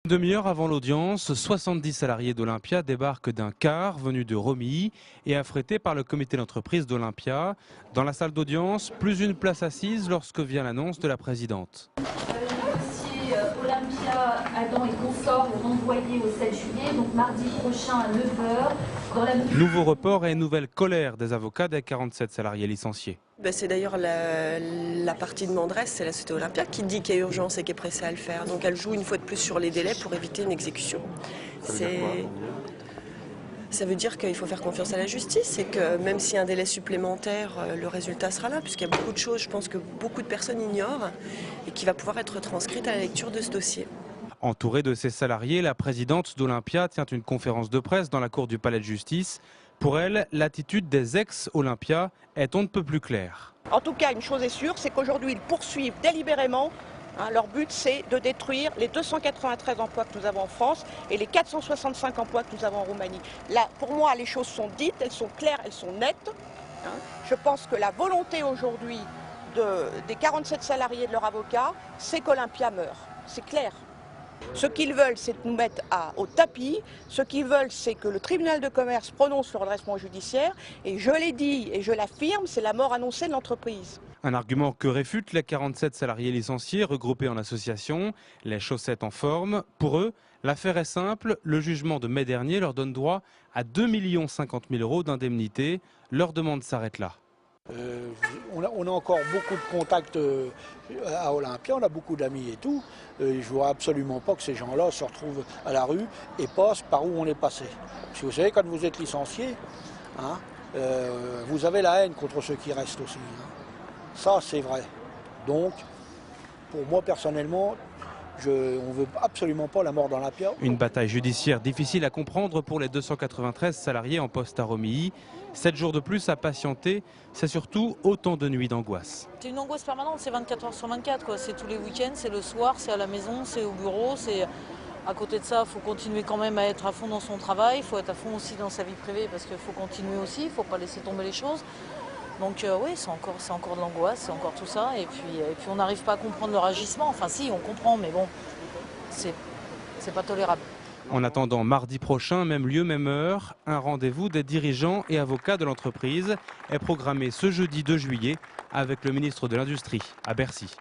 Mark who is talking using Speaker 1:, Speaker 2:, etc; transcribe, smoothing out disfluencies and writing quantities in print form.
Speaker 1: Demi-heure avant l'audience, 70 salariés d'Olympia débarquent d'un car venu de Romilly et affrété par le comité d'entreprise d'Olympia. Dans la salle d'audience, plus une place assise lorsque vient l'annonce de la présidente.
Speaker 2: Le dossier Olympia, Adam et consorts est renvoyé au 7 juillet, donc mardi prochain à 9h.
Speaker 1: Nouveau report et nouvelle colère des avocats des 47 salariés licenciés.
Speaker 3: C'est d'ailleurs la partie demanderesse, c'est la société Olympia qui dit qu'il y a urgence et qui est pressée à le faire. Donc elle joue une fois de plus sur les délais pour éviter une exécution. Ça veut dire qu'il faut faire confiance à la justice et que même s'il y a un délai supplémentaire, le résultat sera là, puisqu'il y a beaucoup de choses, je pense que beaucoup de personnes ignorent et qui va pouvoir être transcrite à la lecture de ce dossier.
Speaker 1: Entourée de ses salariés, la présidente d'Olympia tient une conférence de presse dans la cour du palais de justice. Pour elle, l'attitude des ex-Olympia est on ne peut plus claire.
Speaker 4: En tout cas, une chose est sûre, c'est qu'aujourd'hui, ils poursuivent délibérément. Leur but, c'est de détruire les 293 emplois que nous avons en France et les 465 emplois que nous avons en Roumanie. Là, pour moi, les choses sont dites, elles sont claires, elles sont nettes. Je pense que la volonté aujourd'hui des 47 salariés de leur avocat, c'est qu'Olympia meure. C'est clair. Ce qu'ils veulent, c'est nous mettre au tapis. Ce qu'ils veulent, c'est que le tribunal de commerce prononce le redressement judiciaire. Et je l'ai dit et je l'affirme, c'est la mort annoncée de l'entreprise.
Speaker 1: Un argument que réfutent les 47 salariés licenciés regroupés en association, les chaussettes en forme. Pour eux, l'affaire est simple. Le jugement de mai dernier leur donne droit à 2 50 000 € d'indemnité. Leur demande s'arrête là.
Speaker 5: On a encore beaucoup de contacts à Olympia, on a beaucoup d'amis et tout. Je ne vois absolument pas que ces gens-là se retrouvent à la rue et passent par où on est passé. Parce que vous savez, quand vous êtes licencié, vous avez la haine contre ceux qui restent aussi. Ça, c'est vrai. Donc, pour moi personnellement, on ne veut absolument pas la mort d'Olympia.
Speaker 1: Une bataille judiciaire difficile à comprendre pour les 293 salariés en poste à Romilly. 7 jours de plus à patienter, c'est surtout autant de nuits d'angoisse.
Speaker 6: C'est une angoisse permanente, c'est 24 heures sur 24. C'est tous les week-ends, c'est le soir, c'est à la maison, c'est au bureau. À côté de ça, il faut continuer quand même à être à fond dans son travail. Il faut être à fond aussi dans sa vie privée parce qu'il faut continuer aussi, il ne faut pas laisser tomber les choses. Donc oui, c'est encore de l'angoisse, c'est encore tout ça. Et puis on n'arrive pas à comprendre leur agissement. Enfin si, on comprend, mais bon, c'est pas tolérable.
Speaker 1: En attendant mardi prochain, même lieu, même heure, un rendez-vous des dirigeants et avocats de l'entreprise est programmé ce jeudi 2 juillet avec le ministre de l'Industrie à Bercy.